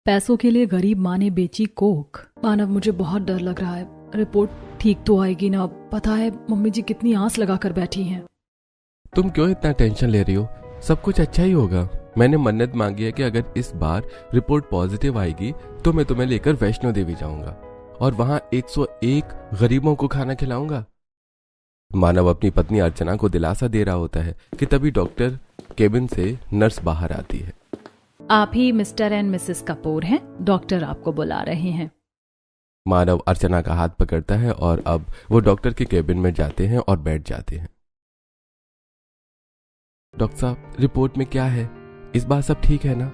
पैसों के लिए गरीब माँ ने बेची कोक। मानव, मुझे बहुत डर लग रहा है। रिपोर्ट ठीक तो आएगी ना? पता है मम्मी जी कितनी आस लगा कर बैठी हैं। तुम क्यों इतना टेंशन ले रही हो? सब कुछ अच्छा ही होगा। मैंने मन्नत मांगी है कि अगर इस बार रिपोर्ट पॉजिटिव आएगी तो मैं तुम्हें लेकर वैष्णो देवी जाऊंगा और वहां 101 गरीबों को खाना खिलाऊंगा। मानव अपनी पत्नी अर्चना को दिलासा दे रहा होता है कि तभी डॉक्टर केबिन से नर्स बाहर आती है। आप ही मिस्टर एंड मिसेस कपूर हैं? डॉक्टर आपको बुला रहे हैं। मानव अर्चना का हाथ पकड़ता है और अब वो डॉक्टर के केबिन में जाते हैं और बैठ जाते हैं। डॉक्टर साहब, रिपोर्ट में क्या है? इस बार सब ठीक है ना?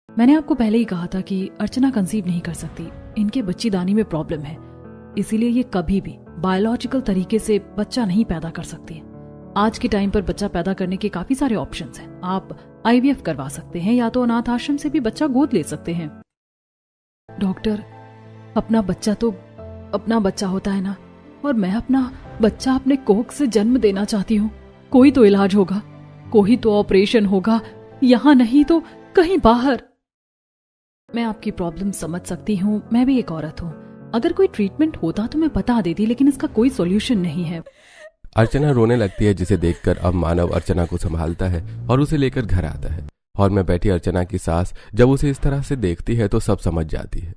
मैंने आपको पहले ही कहा था कि अर्चना कंसीव नहीं कर सकती। इनके बच्चीदानी में प्रॉब्लम है, इसीलिए ये कभी भी बायोलॉजिकल तरीके से बच्चा नहीं पैदा कर सकती। आज के टाइम पर बच्चा पैदा करने के काफी सारे ऑप्शंस हैं। आप आईवीएफ करवा सकते हैं या तो अनाथ आश्रम से भी बच्चा गोद ले सकते हैं। डॉक्टर, अपना बच्चा तो अपना बच्चा होता है ना, और मैं अपना बच्चा अपने कोख से जन्म देना चाहती हूँ। कोई तो इलाज होगा, कोई तो ऑपरेशन होगा, यहाँ नहीं तो कहीं बाहर। मैं आपकी प्रॉब्लम समझ सकती हूँ, मैं भी एक औरत हूँ। अगर कोई ट्रीटमेंट होता तो मैं बता देती, लेकिन इसका कोई सॉल्यूशन नहीं है। अर्चना रोने लगती है, जिसे देखकर अब मानव अर्चना को संभालता है और उसे लेकर घर आता है। हॉल में बैठी अर्चना की सास जब उसे इस तरह से देखती है तो सब समझ जाती है।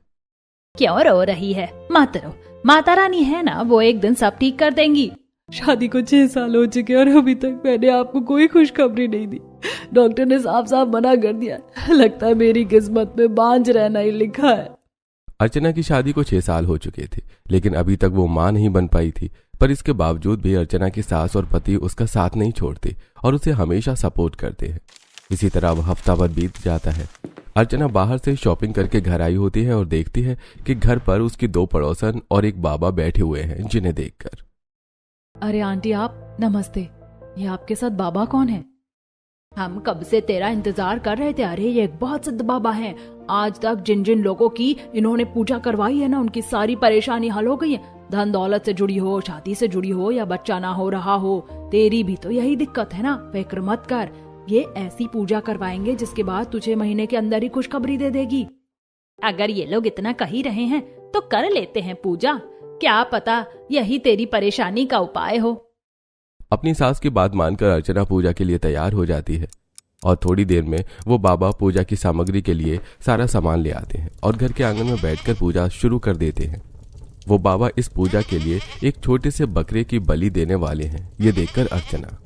क्यों रो रही है? मत रो, माता रानी है ना, वो एक दिन सब ठीक कर देंगी। शादी को 6 साल हो चुके और अभी तक मैंने आपको कोई खुशखबरी नहीं दी। डॉक्टर ने साफ साफ मना कर दिया। लगता है मेरी किस्मत में बांझ रहना ही लिखा है। अर्चना की शादी को 6 साल हो चुके थे, लेकिन अभी तक वो मां नहीं बन पाई थी। पर इसके बावजूद भी अर्चना की सास और पति उसका साथ नहीं छोड़ते और उसे हमेशा सपोर्ट करते हैं। इसी तरह अब हफ्ता भर बीत जाता है। अर्चना बाहर से शॉपिंग करके घर आई होती है और देखती है कि घर पर उसकी 2 पड़ोसन और एक बाबा बैठे हुए हैं, जिन्हें देखकर। अरे आंटी, आप नमस्ते। ये आपके साथ बाबा कौन है? हम कब से तेरा इंतजार कर रहे थे। अरे ये एक बहुत सिद्ध बाबा हैं। आज तक जिन जिन लोगों की इन्होंने पूजा करवाई है ना, उनकी सारी परेशानी हल हो गई है। धन दौलत से जुड़ी हो, शादी से जुड़ी हो या बच्चा ना हो रहा हो, तेरी भी तो यही दिक्कत है ना। फिक्र मत कर, ये ऐसी पूजा करवाएंगे जिसके बाद तुझे महीने के अंदर ही खुशखबरी दे देगी। अगर ये लोग इतना कह ही रहे हैं तो कर लेते हैं पूजा, क्या पता यही तेरी परेशानी का उपाय हो। अपनी सास की बात मानकर अर्चना पूजा के लिए तैयार हो जाती है और थोड़ी देर में वो बाबा पूजा की सामग्री के लिए सारा सामान ले आते हैं और घर के आंगन में बैठकर पूजा शुरू कर देते हैं। वो बाबा इस पूजा के लिए एक छोटे से बकरे की बलि देने वाले हैं। ये देखकर अर्चना,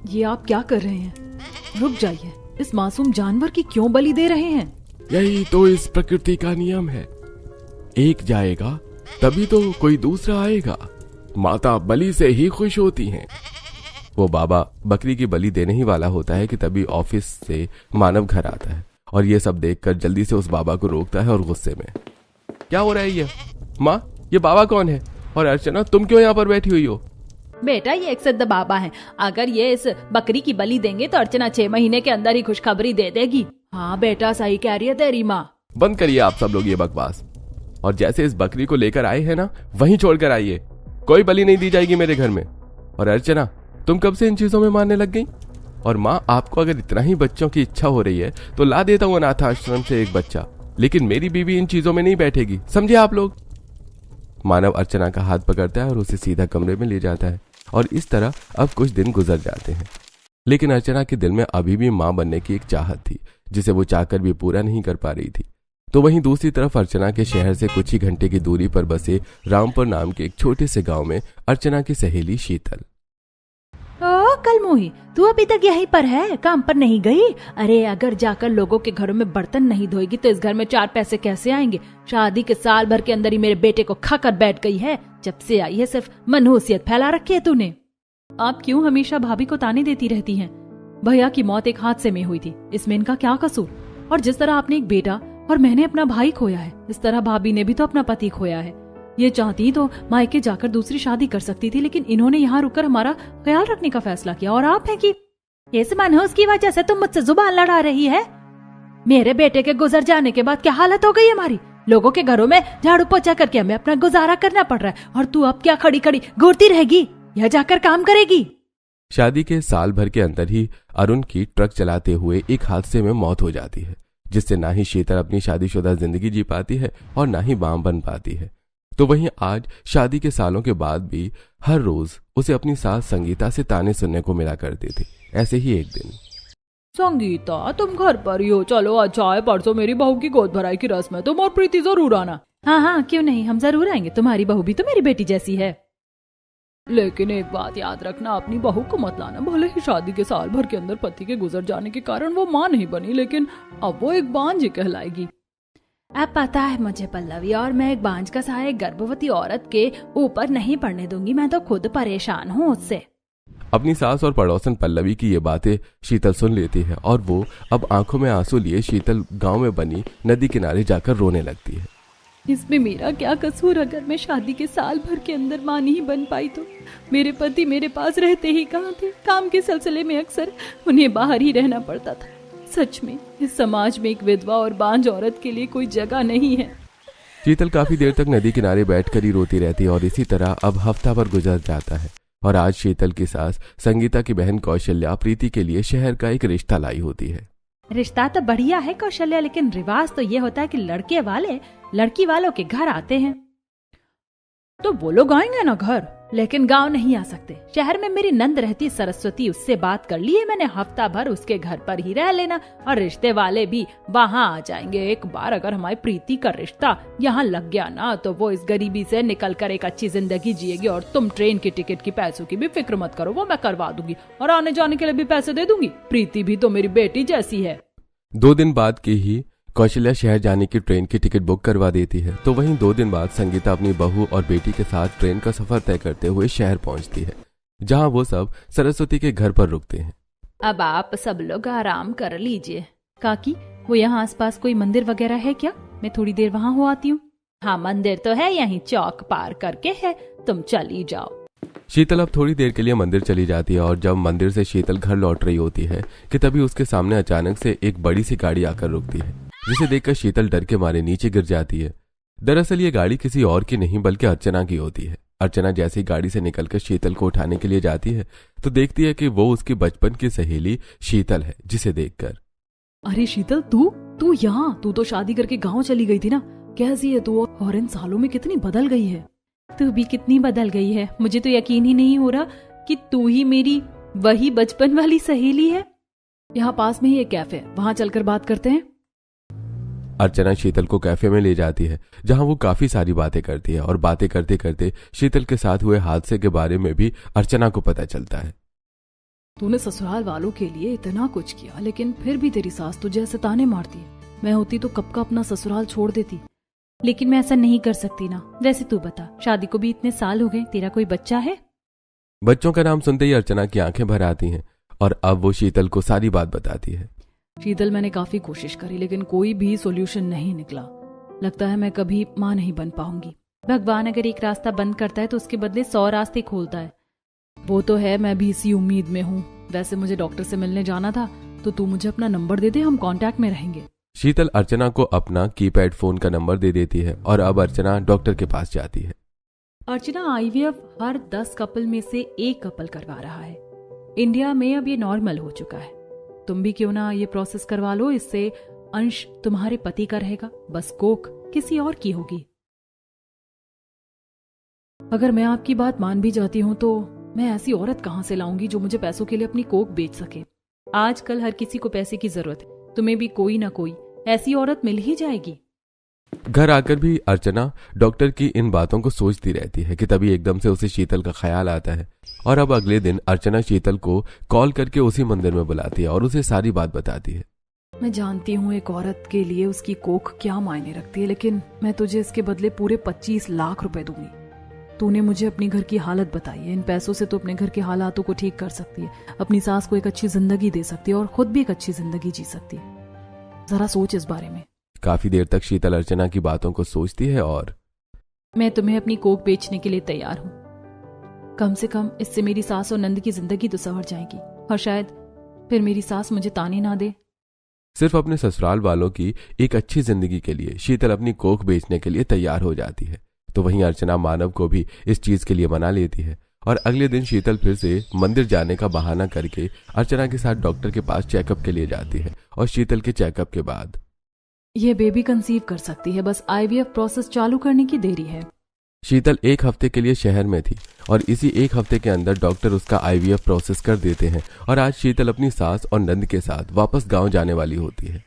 ये आप क्या कर रहे हैं? रुक जाइए, इस मासूम जानवर की क्यों बलि दे रहे हैं? यही तो इस प्रकृति का नियम है, एक जाएगा तभी तो कोई दूसरा आएगा। माता बलि से ही खुश होती हैं। वो बाबा बकरी की बलि देने ही वाला होता है कि तभी ऑफिस से मानव घर आता है और ये सब देखकर जल्दी से उस बाबा को रोकता है और गुस्से में, क्या हो रहा है ये? माँ, ये बाबा कौन है? और अर्चना, तुम क्यों यहाँ पर बैठी हुई हो? बेटा, ये एक सिद्ध बाबा है। अगर ये इस बकरी की बलि देंगे तो अर्चना 6 महीने के अंदर ही खुशखबरी दे देगी। हाँ बेटा, सही कह रही है तेरी माँ। बंद करिए आप सब लोग ये बकवास, और जैसे इस बकरी को लेकर आए हैं ना, वहीं छोड़कर आइए। कोई बलि नहीं दी जाएगी मेरे घर में। और अर्चना, तुम कब से इन चीजों में मानने लग गई? और माँ, आपको अगर इतना ही बच्चों की इच्छा हो रही है तो ला देता हूँ अनाथ आश्रम से एक बच्चा, लेकिन मेरी बीवी इन चीजों में नहीं बैठेगी, समझे आप लोग? मानव अर्चना का हाथ पकड़ता है और उसे सीधा कमरे में ले जाता है और इस तरह अब कुछ दिन गुजर जाते हैं। लेकिन अर्चना के दिल में अभी भी मां बनने की एक चाहत थी, जिसे वो चाहकर भी पूरा नहीं कर पा रही थी। तो वहीं दूसरी तरफ अर्चना के शहर से कुछ ही घंटे की दूरी पर बसे रामपुर नाम के एक छोटे से गांव में अर्चना की सहेली शीतल। ओ कलमोही, तू अभी तक यहीं पर है, काम पर नहीं गई? अरे अगर जाकर लोगों के घरों में बर्तन नहीं धोएगी तो इस घर में 4 पैसे कैसे आएंगे? शादी के साल भर के अंदर ही मेरे बेटे को खाकर बैठ गई है। जब से आई है सिर्फ मनहूसियत फैला रखी है तूने। आप क्यों हमेशा भाभी को ताने देती रहती हैं? भैया की मौत एक हादसे में हुई थी, इसमें इनका क्या कसूर? और जिस तरह आपने एक बेटा और मैंने अपना भाई खोया है, इस तरह भाभी ने भी तो अपना पति खोया है। ये चाहती तो मायके जाकर दूसरी शादी कर सकती थी, लेकिन इन्होंने यहाँ रुककर हमारा ख्याल रखने का फैसला किया। और आप हैं कि इस मनहूस की वजह से तुम मुझसे जुबान लड़ा रही है। मेरे बेटे के गुजर जाने के बाद क्या हालत हो गई हमारी? लोगों के घरों में झाड़ू पोछा करके हमें अपना गुजारा करना पड़ रहा है, और तू अब क्या खड़ी खड़ी घूरती रहेगी या जाकर काम करेगी? शादी के साल भर के अंदर ही अरुण की ट्रक चलाते हुए एक हादसे में मौत हो जाती है, जिससे ना ही शीतल अपनी शादीशुदा जिंदगी जी पाती है और ना ही मां बन पाती है। तो वहीं आज शादी के सालों के बाद भी हर रोज उसे अपनी सास संगीता से ताने सुनने को मिला करती थी। ऐसे ही एक दिन, संगीता तुम घर पर ही हो, चलो अच्छा है, परसों मेरी बहू की गोद भराई की रस्म है, तुम और प्रीति जरूर आना। हाँ हाँ क्यों नहीं, हम जरूर आएंगे, तुम्हारी बहू भी तो मेरी बेटी जैसी है। लेकिन एक बात याद रखना, अपनी बहू को मत लाना। भले ही शादी के साल भर के अंदर पति के गुजर जाने के कारण वो मां नहीं बनी, लेकिन अब वो एक बांझ कहलाएगी। अब पता है मुझे पल्लवी, और मैं एक बांझ का सहारा एक गर्भवती औरत के ऊपर नहीं पड़ने दूंगी। मैं तो खुद परेशान हूँ उससे। अपनी सास और पड़ोसन पल्लवी की ये बातें शीतल सुन लेती है और वो अब आंखों में आंसू लिए शीतल गांव में बनी नदी किनारे जाकर रोने लगती है। इसमें मेरा क्या कसूर? अगर मैं शादी के साल भर के अंदर मां नहीं बन पाई तो मेरे पति मेरे पास रहते ही कहाँ थे? काम के सिलसिले में अक्सर उन्हें बाहर ही रहना पड़ता था। सच में इस समाज में एक विधवा और बांझ औरत के लिए कोई जगह नहीं है। शीतल काफी देर तक नदी किनारे बैठकर ही रोती रहती है और इसी तरह अब हफ्ता भर गुजर जाता है। और आज शीतल की सास संगीता की बहन कौशल्या प्रीति के लिए शहर का एक रिश्ता लाई होती है। रिश्ता तो बढ़िया है कौशल्या, लेकिन रिवाज तो ये होता है कि लड़के वाले लड़की वालों के घर आते हैं तो वो लोग आएंगे ना घर, लेकिन गांव नहीं आ सकते। शहर में मेरी नंद रहती सरस्वती, उससे बात कर ली है मैंने, हफ्ता भर उसके घर पर ही रह लेना और रिश्ते वाले भी वहाँ आ जाएंगे। एक बार अगर हमारी प्रीति का रिश्ता यहाँ लग गया ना तो वो इस गरीबी से निकल कर एक अच्छी जिंदगी जिएगी। और तुम ट्रेन की टिकट की पैसों की भी फिक्र मत करो, वो मैं करवा दूंगी और आने जाने के लिए भी पैसे दे दूंगी। प्रीति भी तो मेरी बेटी जैसी है। 2 दिन बाद की ही कौशल्या शहर जाने की ट्रेन की टिकट बुक करवा देती है। तो वहीं 2 दिन बाद संगीता अपनी बहू और बेटी के साथ ट्रेन का सफर तय करते हुए शहर पहुंचती है, जहां वो सब सरस्वती के घर पर रुकते हैं। अब आप सब लोग आराम कर लीजिए। काकी, वो यहाँ आसपास कोई मंदिर वगैरह है क्या? मैं थोड़ी देर वहाँ हो आती हूँ। हाँ मंदिर तो है, यहीं चौक पार करके है, तुम चली जाओ। शीतल अब थोड़ी देर के लिए मंदिर चली जाती है और जब मंदिर से शीतल घर लौट रही होती है कि तभी उसके सामने अचानक से एक बड़ी सी गाड़ी आकर रुकती है, जिसे देखकर शीतल डर के मारे नीचे गिर जाती है। दरअसल ये गाड़ी किसी और की नहीं बल्कि अर्चना की होती है। अर्चना जैसे ही गाड़ी से निकलकर शीतल को उठाने के लिए जाती है तो देखती है कि वो उसकी बचपन की सहेली शीतल है, जिसे देखकर, अरे शीतल, तू यहाँ? तू तो शादी करके गाँव चली गई थी ना, कैसी है तू? और इन सालों में कितनी बदल गई है। तू भी कितनी बदल गई है, मुझे तो यकीन ही नहीं हो रहा कि तू ही मेरी वही बचपन वाली सहेली है। यहाँ पास में ही एक कैफे है, वहाँ चलकर बात करते हैं। अर्चना शीतल को कैफे में ले जाती है, जहां वो काफी सारी बातें करती है और बातें करते करते शीतल के साथ हुए हादसे के बारे में भी अर्चना को पता चलता है। तूने ससुराल वालों के लिए इतना कुछ किया, लेकिन फिर भी तेरी सास तुझे ऐसे ताने मारती है। मैं होती तो कब का अपना ससुराल छोड़ देती, लेकिन मैं ऐसा नहीं कर सकती ना। वैसे तू बता, शादी को भी इतने साल हो गए, तेरा कोई बच्चा है? बच्चों का नाम सुनते ही अर्चना की आंखें भर आती हैं और अब वो शीतल को सारी बात बताती है। शीतल, मैंने काफी कोशिश करी लेकिन कोई भी सॉल्यूशन नहीं निकला। लगता है मैं कभी माँ नहीं बन पाऊंगी। भगवान अगर एक रास्ता बंद करता है तो उसके बदले 100 रास्ते खोलता है। वो तो है, मैं भी इसी उम्मीद में हूँ। वैसे मुझे डॉक्टर से मिलने जाना था, तो तू मुझे अपना नंबर दे दे, हम कांटेक्ट में रहेंगे। शीतल अर्चना को अपना कीपैड फोन का नंबर दे देती है और अब अर्चना डॉक्टर के पास जाती है। अर्चना, आईवीएफ हर 10 कपल में से एक कपल करवा रहा है। इंडिया में अब ये नॉर्मल हो चुका है। तुम भी क्यों ना ये प्रोसेस करवा लो, इससे अंश तुम्हारे पति का रहेगा, बस कोख किसी और की होगी। अगर मैं आपकी बात मान भी जाती हूँ तो मैं ऐसी औरत कहाँ से लाऊंगी जो मुझे पैसों के लिए अपनी कोख बेच सके। आजकल हर किसी को पैसे की जरूरत है, तुम्हें भी कोई ना कोई ऐसी औरत मिल ही जाएगी। घर आकर भी अर्चना डॉक्टर की इन बातों को सोचती रहती है कि तभी एकदम से उसे शीतल का ख्याल आता है और अब अगले दिन अर्चना शीतल को कॉल करके उसी मंदिर में बुलाती है और उसे सारी बात बताती है। मैं जानती हूँ एक औरत के लिए उसकी कोख क्या मायने रखती है, लेकिन मैं तुझे इसके बदले पूरे 25 लाख रुपए दूंगी। तूने मुझे अपनी घर की हालत बताई है, इन पैसों से तो अपने घर के हालातों को ठीक कर सकती है, अपनी सास को एक अच्छी जिंदगी दे सकती है और खुद भी एक अच्छी जिंदगी जी सकती है। जरा सोच इस बारे में। काफी देर तक शीतल अर्चना की बातों को सोचती है और मैं तुम्हें अपनी कोख बेचने के लिए तैयार हूँ। कम से कम इससे मेरी सास और नंद की जिंदगी तो संवर जाएगी और शायद फिर मेरी सास मुझे ताने ना दे। सिर्फ अपने ससुराल वालों की एक अच्छी जिंदगी के लिए शीतल अपनी कोख बेचने के लिए तैयार हो जाती है। तो वहीं अर्चना मानव को भी इस चीज के लिए मना लेती है और अगले दिन शीतल फिर से मंदिर जाने का बहाना करके अर्चना के साथ डॉक्टर के पास चेकअप के लिए जाती है और शीतल के चेकअप के बाद ये बेबी कंसीव कर सकती है, बस आईवीएफ प्रोसेस चालू करने की देरी है। शीतल 1 हफ्ते के लिए शहर में थी और इसी 1 हफ्ते के अंदर डॉक्टर उसका आईवीएफ प्रोसेस कर देते हैं और आज शीतल अपनी सास और नंद के साथ वापस गांव जाने वाली होती है।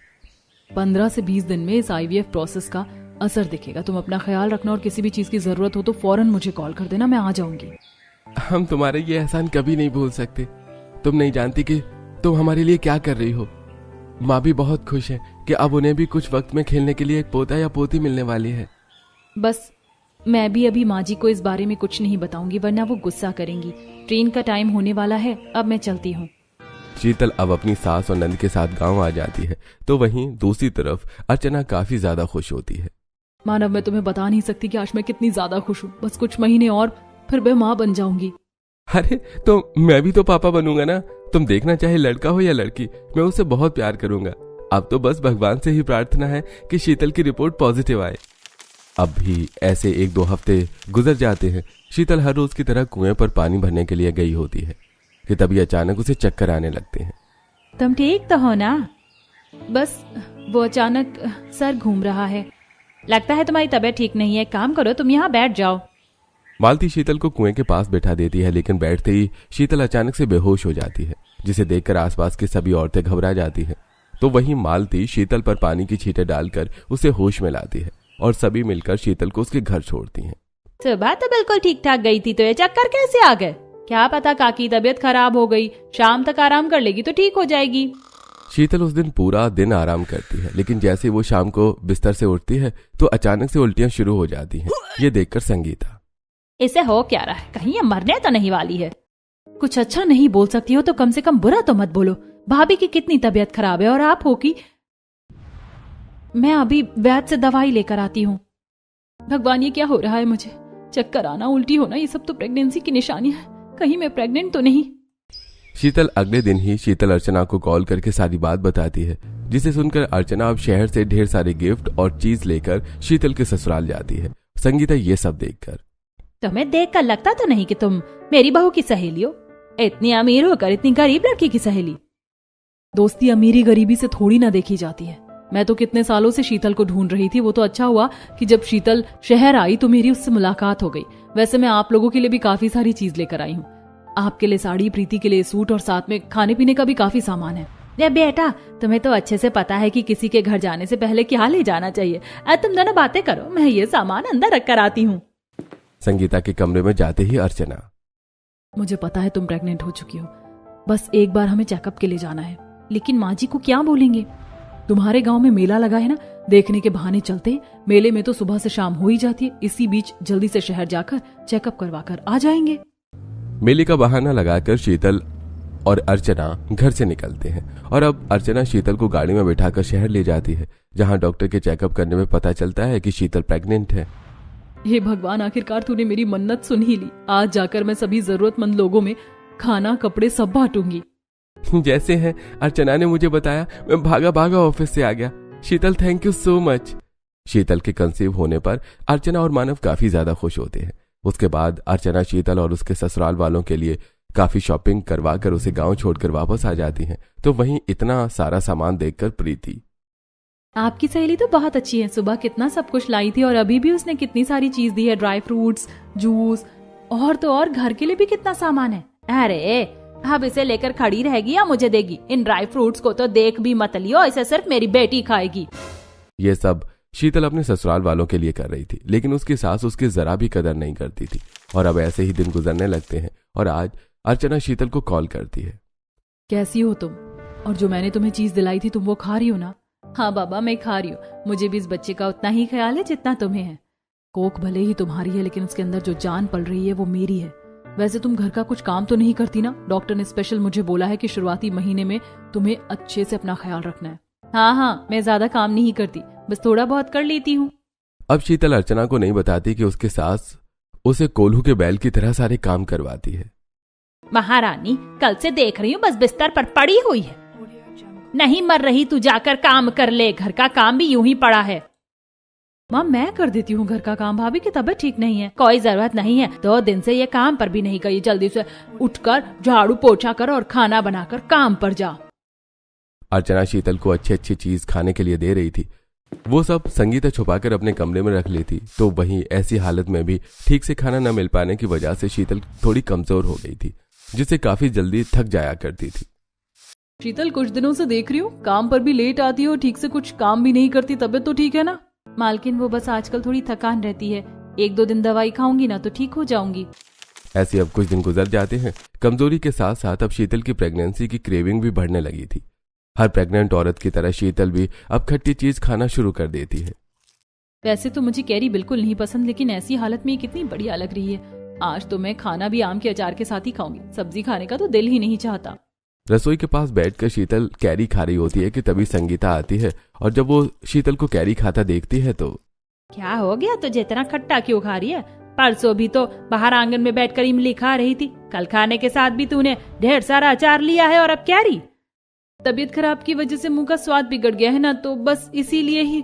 15 से 20 दिन में इस आईवीएफ प्रोसेस का असर दिखेगा। तुम अपना ख्याल रखना और किसी भी चीज की जरूरत हो तो फौरन मुझे कॉल कर देना, मैं आ जाऊंगी। हम तुम्हारे ये एहसान कभी नहीं भूल सकते। तुम नहीं जानती कि तुम हमारे लिए क्या कर रही हो। माँ भी बहुत खुश है कि अब उन्हें भी कुछ वक्त में खेलने के लिए एक पोता या पोती मिलने वाली है। बस मैं भी अभी माँ जी को इस बारे में कुछ नहीं बताऊंगी, वरना वो गुस्सा करेंगी। ट्रेन का टाइम होने वाला है, अब मैं चलती हूँ। शीतल अब अपनी सास और नंद के साथ गांव आ जाती है तो वहीं दूसरी तरफ अर्चना काफी ज्यादा खुश होती है। मानव, मैं तुम्हें बता नहीं सकती कि आज मैं कितनी ज्यादा खुश हूँ। बस कुछ महीने और फिर मैं माँ बन जाऊंगी। अरे तो मैं भी तो पापा बनूंगा ना। तुम देखना, चाहे लड़का हो या लड़की, मैं उसे बहुत प्यार करूंगा। अब तो बस भगवान से ही प्रार्थना है कि शीतल की रिपोर्ट पॉजिटिव आए। अब भी ऐसे 1-2 हफ्ते गुजर जाते हैं। शीतल हर रोज की तरह कुएं पर पानी भरने के लिए गई होती है कि तभी अचानक उसे चक्कर आने लगते हैं। तुम ठीक तो हो ना? बस वो अचानक सर घूम रहा है। लगता है तुम्हारी तबीयत ठीक नहीं है। काम करो, तुम यहाँ बैठ जाओ। मालती शीतल को कुएं के पास बैठा देती है, लेकिन बैठते ही शीतल अचानक से बेहोश हो जाती है, जिसे देखकर आसपास की सभी औरतें घबरा जाती हैं। तो वहीं मालती शीतल पर पानी की छींटे डालकर उसे होश में लाती है और सभी मिलकर शीतल को उसके घर छोड़ती हैं। सुबह तो बिल्कुल ठीक ठाक गई थी, तो ये चक्कर कैसे आ गए? क्या पता काकी तबीयत खराब हो गई, शाम तक आराम कर लेगी तो ठीक हो जाएगी। शीतल उस दिन पूरा दिन आराम करती है, लेकिन जैसे वो शाम को बिस्तर से उठती है तो अचानक से उल्टियां शुरू हो जाती हैं। ये देखकर संगीता, इसे हो क्या रहा है? कहीं ये मरने तो नहीं वाली है? कुछ अच्छा नहीं बोल सकती हो तो कम से कम बुरा तो मत बोलो। भाभी की कितनी तबीयत खराब है और आप हो कि मैं अभी वैद्य से दवाई लेकर आती हूँ। भगवान, ये क्या हो रहा है मुझे? चक्कर आना, उल्टी होना, ये सब तो प्रेगनेंसी की निशानियां है। कहीं मैं प्रेग्नेंट तो नहीं? शीतल अगले दिन ही शीतल अर्चना को कॉल करके सारी बात बताती है, जिसे सुनकर अर्चना अब शहर से ढेर सारे गिफ्ट और चीज लेकर शीतल के ससुराल जाती है। संगीता ये सब देखकर, तुम्हें देखकर लगता तो नहीं कि तुम मेरी बहू की सहेली हो। इतनी अमीर होकर इतनी गरीब लड़की की सहेली। दोस्ती अमीरी गरीबी से थोड़ी ना देखी जाती है। मैं तो कितने सालों से शीतल को ढूंढ रही थी। वो तो अच्छा हुआ कि जब शीतल शहर आई तो मेरी उससे मुलाकात हो गई। वैसे मैं आप लोगों के लिए भी काफी सारी चीज लेकर आई हूँ। आपके लिए साड़ी, प्रीति के लिए सूट और साथ में खाने पीने का भी काफी सामान है। ये बेटा, तुम्हें तो अच्छे से पता है कि किसी के घर जाने से पहले क्या ले जाना चाहिए। तुम दोनों बातें करो, मैं ये सामान अंदर रख कर आती हूँ। संगीता के कमरे में जाते ही अर्चना, मुझे पता है तुम प्रेग्नेंट हो चुकी हो, बस एक बार हमें चेकअप के लिए जाना है। लेकिन माँ जी को क्या बोलेंगे? तुम्हारे गांव में मेला लगा है ना, देखने के बहाने चलते हैं। मेले में तो सुबह से शाम हो ही जाती है। इसी बीच जल्दी से शहर जाकर चेकअप करवा कर आ जाएंगे। मेले का बहाना लगाकर शीतल और अर्चना घर से निकलते हैं और अब अर्चना शीतल को गाड़ी में बैठाकर शहर ले जाती है, जहां डॉक्टर के चेकअप करने में पता चलता है कि शीतल प्रेग्नेंट है। हे भगवान, आखिरकार तूने मेरी मन्नत सुन ही ली। आज जाकर मैं सभी जरूरतमंद लोगों में खाना, कपड़े सब बांटूंगी। जैसे है अर्चना ने मुझे बताया, मैं भागा भागा ऑफिस से आ गया। शीतल, थैंक यू सो मच। शीतल के कंसीव होने पर अर्चना और मानव काफी ज्यादा खुश होते हैं। उसके बाद अर्चना शीतल और उसके ससुराल वालों के लिए काफी शॉपिंग करवा कर उसे गांव छोड़कर वापस आ जाती हैं। तो वहीं इतना सारा सामान देखकर प्रीति, आपकी सहेली तो बहुत अच्छी है। सुबह कितना सब कुछ लाई थी और अभी भी उसने कितनी सारी चीज दी है, ड्राई फ्रूट्स, जूस और तो और घर के लिए भी कितना सामान है। अरे अब इसे लेकर खड़ी रहेगी या मुझे देगी? इन ड्राई फ्रूट्स को तो देख भी मत लियो, इसे सिर्फ मेरी बेटी खाएगी। ये सब शीतल अपने ससुराल वालों के लिए कर रही थी, लेकिन उसकी सास उसकी जरा भी कदर नहीं करती थी। और अब ऐसे ही दिन गुजरने लगते हैं और आज अर्चना शीतल को कॉल करती है। कैसी हो तुम? और जो मैंने तुम्हें चीज दिलाई थी तुम वो खा रही हो ना? हाँ बाबा, मैं खा रही हूँ। मुझे भी इस बच्चे का उतना ही ख्याल है जितना तुम्हें है। कोख भले ही तुम्हारी है, लेकिन उसके अंदर जो जान पल रही है वो मेरी है। वैसे तुम घर का कुछ काम तो नहीं करती ना? डॉक्टर ने स्पेशल मुझे बोला है कि शुरुआती महीने में तुम्हें अच्छे से अपना ख्याल रखना है। हाँ, मैं ज्यादा काम नहीं करती, बस थोड़ा बहुत कर लेती हूँ। अब शीतल अर्चना को नहीं बताती कि उसकी सास उसे कोल्हू के बैल की तरह सारे काम करवाती है। महारानी, कल से देख रही हूँ बस बिस्तर पर पड़ी हुई है। नहीं मर रही, तू जाकर काम कर ले। घर का काम भी यूं ही पड़ा है। माँ, मैं कर देती हूँ घर का काम। भाभी की तबीयत ठीक नहीं है। कोई जरूरत नहीं है, 2 दिन से ये काम पर भी नहीं गई। जल्दी से उठकर झाड़ू पोछा कर और खाना बनाकर काम पर जा। अर्चना शीतल को अच्छी अच्छी चीज खाने के लिए दे रही थी, वो सब संगीता छुपाकर अपने कमरे में रख लेती, तो वहीं ऐसी हालत में भी ठीक से खाना न मिल पाने की वजह से शीतल थोड़ी कमजोर हो गई थी, जिससे काफी जल्दी थक जाया करती थी। शीतल, कुछ दिनों से देख रही हूँ काम पर भी लेट आती हो, ठीक से कुछ काम भी नहीं करती, तबीयत तो ठीक है ना? मालकिन, वो बस आजकल थोड़ी थकान रहती है, 1-2 दिन दवाई खाऊंगी ना तो ठीक हो जाऊंगी। ऐसे अब कुछ दिन गुजर जाते हैं। कमजोरी के साथ साथ अब शीतल की प्रेगनेंसी की क्रेविंग भी बढ़ने लगी थी। हर प्रेग्नेंट औरत की तरह शीतल भी अब खट्टी चीज खाना शुरू कर देती है। वैसे तो मुझे कैरी बिल्कुल नहीं पसंद, लेकिन ऐसी हालत में ये कितनी बढ़िया लग रही है। आज तो मैं खाना भी आम के अचार के साथ ही खाऊंगी, सब्जी खाने का तो दिल ही नहीं चाहता। रसोई के पास बैठकर शीतल कैरी खा रही होती है कि तभी संगीता आती है, और जब वो शीतल को कैरी खाता देखती है तो क्या हो गया तुझे, इतना खट्टा क्यों खा रही है? परसों भी तो बाहर आंगन में बैठकर इमली खा रही थी, कल खाने के साथ भी तूने ढेर सारा अचार लिया है और अब कैरी। तबीयत खराब की वजह से मुंह का स्वाद बिगड़ गया है ना, तो बस इसीलिए ही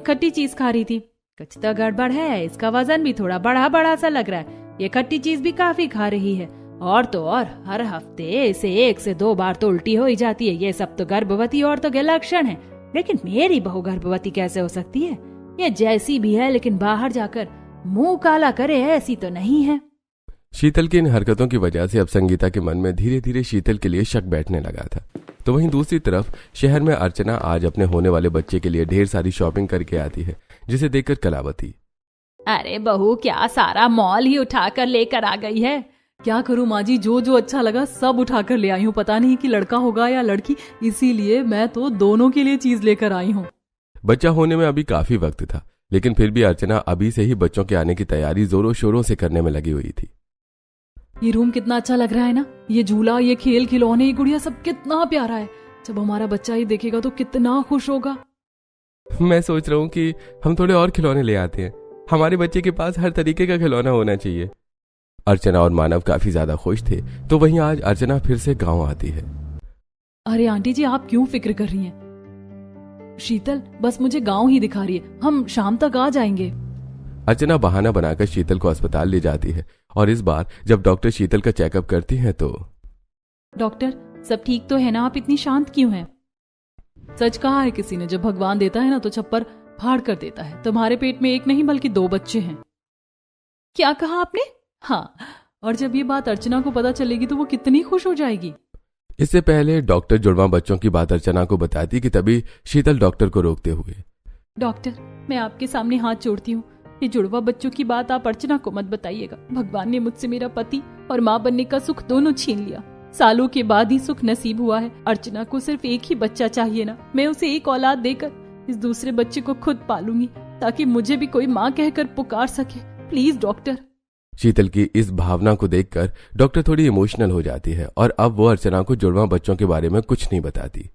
खट्टी चीज खा रही थी। कुछ तो गड़बड़ है, इसका वजन भी थोड़ा बढ़ा बढ़ा सा लग रहा है। ये खट्टी चीज भी काफी खा रही है, और तो और हर हफ्ते इसे 1 से 2 बार तो उल्टी हो ही जाती है। ये सब तो गर्भवती औरतों के लक्षण है, लेकिन मेरी बहू गर्भवती कैसे हो सकती है? ये जैसी भी है, लेकिन बाहर जाकर मुंह काला करे ऐसी तो नहीं है। शीतल की इन हरकतों की वजह से अब संगीता के मन में धीरे धीरे शीतल के लिए शक बैठने लगा था। तो वहीं दूसरी तरफ शहर में अर्चना आज अपने होने वाले बच्चे के लिए ढेर सारी शॉपिंग करके आती है, जिसे देखकर कलावती, अरे बहू, क्या सारा मॉल ही उठाकर लेकर आ गई है? क्या करूं माँ जी, जो जो अच्छा लगा सब उठाकर ले आई हूँ। पता नहीं कि लड़का होगा या लड़की, इसीलिए मैं तो दोनों के लिए चीज लेकर आई हूँ। बच्चा होने में अभी काफी वक्त था, लेकिन फिर भी अर्चना अभी से ही बच्चों के आने की तैयारी जोरों शोरों से करने में लगी हुई थी। ये रूम कितना अच्छा लग रहा है ना, ये झूला, ये खेल खिलौने, ये गुड़िया, सब कितना प्यारा है। जब हमारा बच्चा ये देखेगा तो कितना खुश होगा। मैं सोच रहा हूँ कि हम थोड़े और खिलौने ले आते हैं, हमारे बच्चे के पास हर तरीके का खिलौना होना चाहिए। अर्चना और मानव काफी ज्यादा खुश थे। तो वहीं आज अर्चना फिर से गांव आती है। अरे आंटी जी, आप क्यों फिक्र कर रही हैं? शीतल बस मुझे गांव ही दिखा रही है, हम शाम तक आ जाएंगे। अर्चना बहाना बनाकर शीतल को अस्पताल ले जाती है, और इस बार जब डॉक्टर शीतल का चेकअप करती हैं तो डॉक्टर, सब ठीक तो है ना? आप इतनी शांत क्यों हैं? सच कहा है किसी ने, जब भगवान देता है ना तो छप्पर फाड़ कर देता है। तुम्हारे पेट में 1 नहीं बल्कि 2 बच्चे हैं। क्या कहा आपने? हाँ, और जब ये बात अर्चना को पता चलेगी तो वो कितनी खुश हो जाएगी। इससे पहले डॉक्टर जुड़वा बच्चों की बात अर्चना को बताती कि तभी शीतल डॉक्टर को रोकते हुए, डॉक्टर, मैं आपके सामने हाथ जोड़ती हूँ, ये जुड़वा बच्चों की बात आप अर्चना को मत बताइएगा। भगवान ने मुझसे मेरा पति और माँ बनने का सुख दोनों छीन लिया। सालों के बाद ही सुख नसीब हुआ है। अर्चना को सिर्फ 1 ही बच्चा चाहिए ना, मैं उसे 1 औलाद देकर इस दूसरे बच्चे को खुद पालूंगी, ताकि मुझे भी कोई माँ कहकर पुकार सके। Please doctor. शीतल की इस भावना को देखकर डॉक्टर थोड़ी इमोशनल हो जाती है, और अब वो अर्चना को जुड़वा बच्चों के बारे में कुछ नहीं बताती।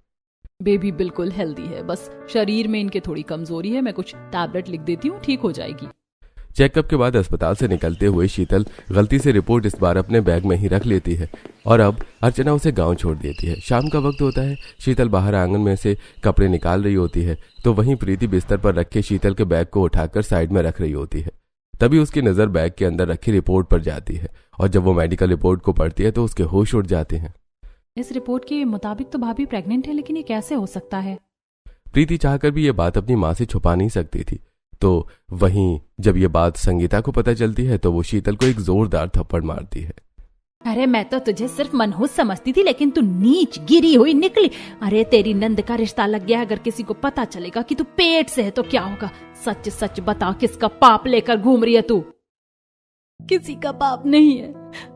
बेबी बिल्कुल हेल्दी है, बस शरीर में इनके थोड़ी कमजोरी है। मैं कुछ टैबलेट लिख देती हूँ, ठीक हो जाएगी। चेकअप के बाद अस्पताल से निकलते हुए शीतल गलती से रिपोर्ट इस बार अपने बैग में ही रख लेती है, और अब अर्चना उसे गांव छोड़ देती है। शाम का वक्त होता है। शीतल बाहर आंगन में से कपड़े निकाल रही होती है, तो वहीं प्रीति बिस्तर पर रखे शीतल के बैग को उठाकर साइड में रख रही होती है। तभी उसकी नजर बैग के अंदर रखी रिपोर्ट पर जाती है, और जब वो मेडिकल रिपोर्ट को पढ़ती है तो उसके होश उड़ जाते हैं। इस रिपोर्ट के मुताबिक तो भाभी प्रेग्नेंट है, लेकिन ये कैसे हो सकता है? प्रीति चाहकर भी ये बात अपनी माँ से छुपा नहीं सकती थी। तो वहीं जब ये बात संगीता को पता चलती है तो वो शीतल को एक जोरदार थप्पड़ मारती है। अरे मैं तो तुझे सिर्फ मनहूस समझती थी, लेकिन तू नीच गिरी हुई निकली। अरे तेरी नंद का रिश्ता लग गया। अगर किसी को पता चलेगा कि तू पेट से है तो क्या होगा? सच सच बता, किसका पाप लेकर घूम रही है तू? किसी का पाप नहीं है,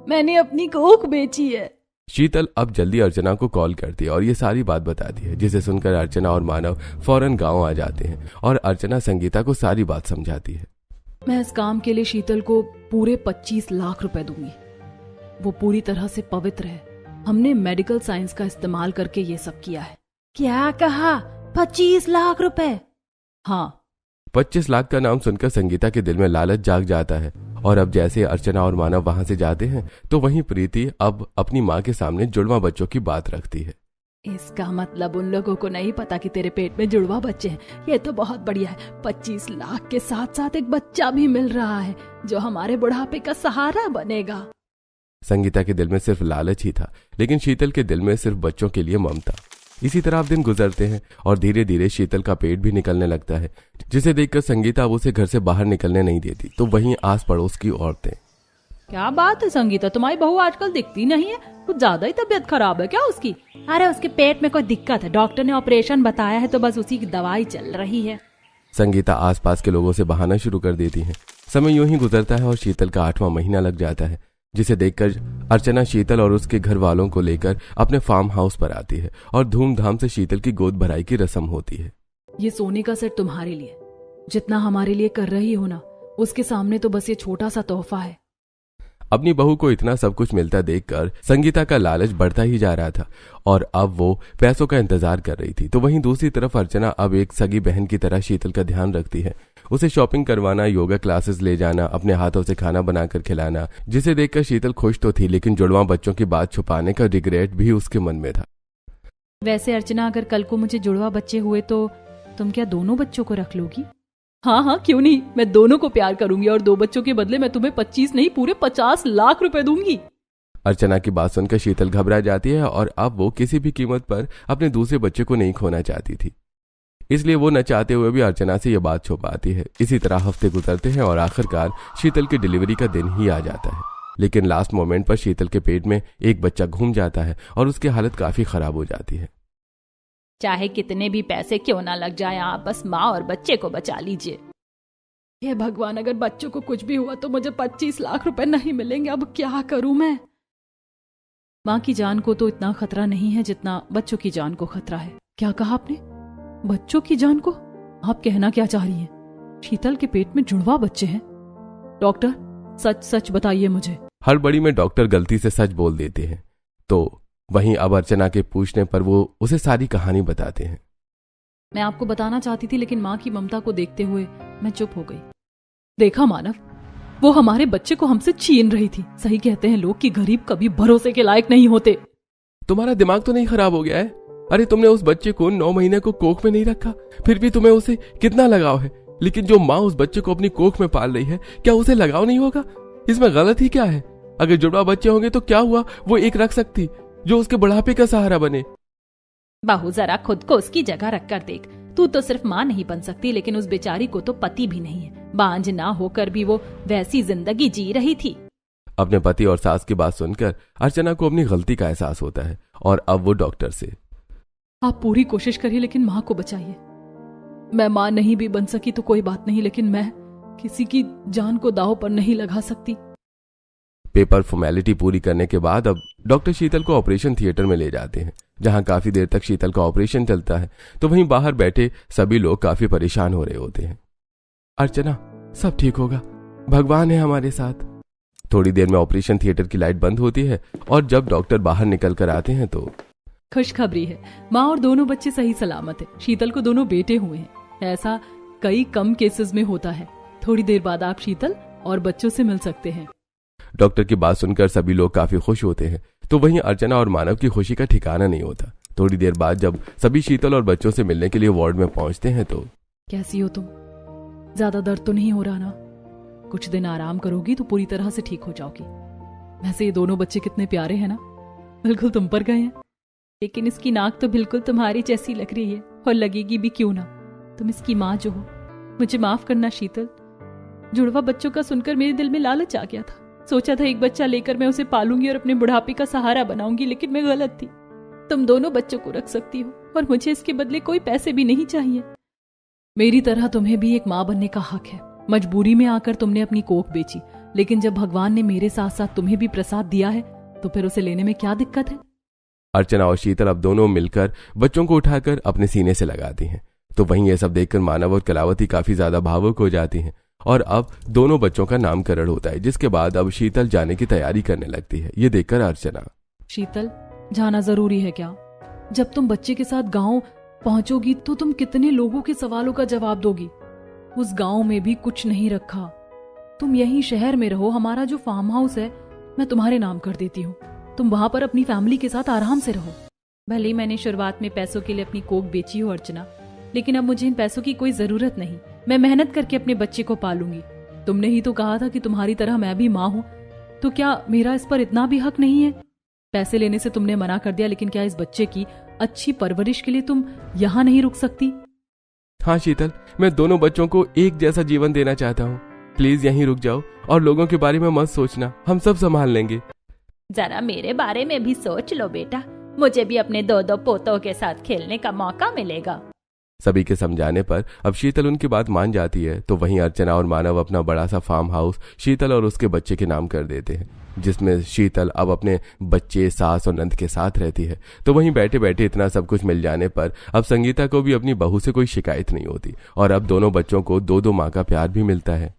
मैंने अपनी कोख बेची है। शीतल अब जल्दी अर्चना को कॉल करती है और ये सारी बात बताती है, जिसे सुनकर अर्चना और मानव फौरन गांव आ जाते हैं, और अर्चना संगीता को सारी बात समझाती है। मैं इस काम के लिए शीतल को पूरे 25 लाख रुपए दूंगी। वो पूरी तरह से पवित्र है। हमने मेडिकल साइंस का इस्तेमाल करके ये सब किया है। क्या कहा? 25 लाख रुपए? हाँ। 25 लाख का नाम सुनकर संगीता के दिल में लालच जाग जाता है, और अब जैसे अर्चना और मानव वहां से जाते हैं तो वहीं प्रीति अब अपनी माँ के सामने जुड़वा बच्चों की बात रखती है। इसका मतलब उन लोगों को नहीं पता कि तेरे पेट में जुड़वा बच्चे हैं। ये तो बहुत बढ़िया है। 25 लाख के साथ साथ एक बच्चा भी मिल रहा है जो हमारे बुढ़ापे का सहारा बनेगा। संगीता के दिल में सिर्फ लालच ही था, लेकिन शीतल के दिल में सिर्फ बच्चों के लिए ममता। इसी तरह अब दिन गुजरते हैं और धीरे धीरे शीतल का पेट भी निकलने लगता है, जिसे देखकर संगीता अब उसे घर से बाहर निकलने नहीं देती। तो वहीं आस पड़ोस की औरतें, क्या बात है संगीता, तुम्हारी बहू आजकल दिखती नहीं है, कुछ ज्यादा ही तबीयत खराब है क्या उसकी? अरे उसके पेट में कोई दिक्कत है, डॉक्टर ने ऑपरेशन बताया है, तो बस उसी की दवाई चल रही है। संगीता आसपास के लोगों से बहाना शुरू कर देती है। समय यूं ही गुजरता है और शीतल का 8वां महीना लग जाता है, जिसे देखकर अर्चना शीतल और उसके घर वालों को लेकर अपने फार्म हाउस पर आती है और धूमधाम से शीतल की गोद भराई की रस्म होती है। ये सोने का सेट तुम्हारे लिए, जितना हमारे लिए कर रही हो ना, उसके सामने तो बस ये छोटा सा तोहफा है। अपनी बहू को इतना सब कुछ मिलता देखकर संगीता का लालच बढ़ता ही जा रहा था और अब वो पैसों का इंतजार कर रही थी। तो वहीं दूसरी तरफ अर्चना अब एक सगी बहन की तरह शीतल का ध्यान रखती है, उसे शॉपिंग करवाना, योगा क्लासेस ले जाना, अपने हाथों से खाना बनाकर खिलाना, जिसे देखकर शीतल खुश तो थी, लेकिन जुड़वा बच्चों की बात छुपाने का रिग्रेट भी उसके मन में था। वैसे अर्चना, अगर कल को मुझे जुड़वा बच्चे हुए तो तुम क्या दोनों बच्चों को रख लोगी? हाँ हाँ, क्यों नहीं, मैं दोनों को प्यार करूंगी और 2 बच्चों के बदले मैं तुम्हें 25 नहीं पूरे 50 लाख रुपए दूंगी। अर्चना की बात सुनकर शीतल घबरा जाती है और अब वो किसी भी कीमत पर अपने दूसरे बच्चे को नहीं खोना चाहती थी, इसलिए वो न चाहते हुए भी अर्चना से यह बात छुपाती है। इसी तरह हफ्ते गुजरते हैं और आखिरकार शीतल की डिलीवरी का दिन ही आ जाता है, लेकिन लास्ट मोमेंट पर शीतल के पेट में एक बच्चा घूम जाता है और उसकी हालत काफी खराब हो जाती है। चाहे कितने भी पैसे क्यों ना लग जाए, आप बस माँ और बच्चे को बचा लीजिए। हे भगवान, अगर बच्चों को कुछ भी हुआ तो मुझे 25 लाख रुपए नहीं मिलेंगे, अब क्या करूं मैं? माँ की जान को तो इतना खतरा नहीं है जितना बच्चों की जान को खतरा है। क्या कहा आपने? बच्चों की जान को? आप कहना क्या चाह रही हैं? शीतल के पेट में जुड़वा बच्चे हैं? डॉक्टर, सच सच बताइए मुझे। हड़बड़ी में डॉक्टर गलती से सच बोल देते हैं, तो वहीं अब अर्चना के पूछने पर वो उसे सारी कहानी बताते हैं। मैं आपको बताना चाहती थी, लेकिन माँ की ममता को देखते हुए मैं चुप हो गई। देखा मानव, वो हमारे बच्चे को हमसे छीन रही थी। सही कहते हैं लोग कि गरीब कभी भरोसे के लायक नहीं होते। तुम्हारा दिमाग तो नहीं खराब हो गया है? अरे तुमने उस बच्चे को 9 महीने को कोख में नहीं रखा, फिर भी तुम्हें उसे कितना लगाव है। लेकिन जो माँ उस बच्चे को अपनी कोख में पाल रही है, क्या उसे लगाव नहीं होगा? इसमें गलत ही क्या है? अगर जुड़वा बच्चे होंगे तो क्या हुआ, वो एक रख सकती जो उसके बुढ़ापे का सहारा बने। बाहू, जरा खुद को उसकी जगह रखकर देख। तू तो सिर्फ माँ नहीं बन सकती, लेकिन उस बेचारी को तो पति भी नहीं है। बांझ ना होकर भी वो वैसी जिंदगी जी रही थी। अपने पति और सास की बात सुनकर अर्चना को अपनी गलती का एहसास होता है और अब वो डॉक्टर से, आप पूरी कोशिश करिए लेकिन माँ को बचाइए। मैं माँ नहीं भी बन सकी तो कोई बात नहीं, लेकिन मैं किसी की जान को दांव पर नहीं लगा सकती। पेपर फॉर्मेलिटी पूरी करने के बाद अब डॉक्टर शीतल को ऑपरेशन थिएटर में ले जाते हैं, जहां काफी देर तक शीतल का ऑपरेशन चलता है। तो वहीं बाहर बैठे सभी लोग काफी परेशान हो रहे होते हैं। अर्चना, सब ठीक होगा, भगवान है हमारे साथ। थोड़ी देर में ऑपरेशन थिएटर की लाइट बंद होती है और जब डॉक्टर बाहर निकल कर आते हैं तो खुशखबरी है, माँ और दोनों बच्चे सही सलामत है। शीतल को दोनों बेटे हुए हैं। ऐसा कई कम केसेस में होता है। थोड़ी देर बाद आप शीतल और बच्चों से मिल सकते हैं। डॉक्टर की बात सुनकर सभी लोग काफी खुश होते हैं। तो वहीं अर्चना और मानव की खुशी का ठिकाना नहीं होता। थोड़ी देर बाद जब सभी शीतल और बच्चों से मिलने के लिए वार्ड में पहुंचते हैं तो, कैसी हो तुम? ज्यादा दर्द तो नहीं हो रहा ना? कुछ दिन आराम करोगी तो पूरी तरह से ठीक हो जाओगी। वैसे ये दोनों बच्चे कितने प्यारे हैं ना, बिल्कुल तुम पर गए हैं। लेकिन इसकी नाक तो बिल्कुल तुम्हारी जैसी लग रही है, और लगेगी भी क्यों ना, तुम इसकी माँ जो हो। मुझे माफ करना शीतल, जुड़वा बच्चों का सुनकर मेरे दिल में लालच आ गया था। सोचा था एक बच्चा लेकर मैं उसे पालूंगी और अपने बुढ़ापे का सहारा बनाऊंगी, लेकिन मैं गलत थी। तुम दोनों बच्चों को रख सकती हो और मुझे इसके बदले कोई पैसे भी नहीं चाहिए। मेरी तरह तुम्हें भी एक माँ बनने का हक है। मजबूरी में आकर तुमने अपनी कोख बेची, लेकिन जब भगवान ने मेरे साथ साथ तुम्हें भी प्रसाद दिया है तो फिर उसे लेने में क्या दिक्कत है? अर्चना और शीतल अब दोनों मिलकर बच्चों को उठाकर अपने सीने से लगाती हैं। तो वहीं ये सब देखकर मानव और कलावती काफी ज्यादा भावुक हो जाती हैं और अब दोनों बच्चों का नामकरण होता है, जिसके बाद अब शीतल जाने की तैयारी करने लगती है। ये देखकर अर्चना, शीतल जाना जरूरी है क्या? जब तुम बच्चे के साथ गांव पहुंचोगी तो तुम कितने लोगों के सवालों का जवाब दोगी? उस गांव में भी कुछ नहीं रखा। तुम यहीं शहर में रहो, हमारा जो फार्म हाउस है मैं तुम्हारे नाम कर देती हूँ। तुम वहां पर अपनी फैमिली के साथ आराम से रहो। भले ही मैंने शुरुआत में पैसों के लिए अपनी कोख बेची हो अर्चना, लेकिन अब मुझे इन पैसों की कोई जरूरत नहीं। मैं मेहनत करके अपने बच्चे को पालूंगी। तुमने ही तो कहा था कि तुम्हारी तरह मैं भी माँ हूँ, तो क्या मेरा इस पर इतना भी हक नहीं है? पैसे लेने से तुमने मना कर दिया, लेकिन क्या इस बच्चे की अच्छी परवरिश के लिए तुम यहाँ नहीं रुक सकती? हाँ शीतल, मैं दोनों बच्चों को एक जैसा जीवन देना चाहता हूँ। प्लीज यहीं रुक जाओ और लोगों के बारे में मत सोचना, हम सब संभाल लेंगे। जरा मेरे बारे में भी सोच लो बेटा, मुझे भी अपने 2 पोतों के साथ खेलने का मौका मिलेगा। सभी के समझाने पर अब शीतल उनकी बात मान जाती है। तो वहीं अर्चना और मानव अपना बड़ा सा फार्म हाउस शीतल और उसके बच्चे के नाम कर देते हैं, जिसमें शीतल अब अपने बच्चे, सास और नंद के साथ रहती है। तो वहीं बैठे बैठे इतना सब कुछ मिल जाने पर अब संगीता को भी अपनी बहू से कोई शिकायत नहीं होती और अब दोनों बच्चों को 2 माँ का प्यार भी मिलता है।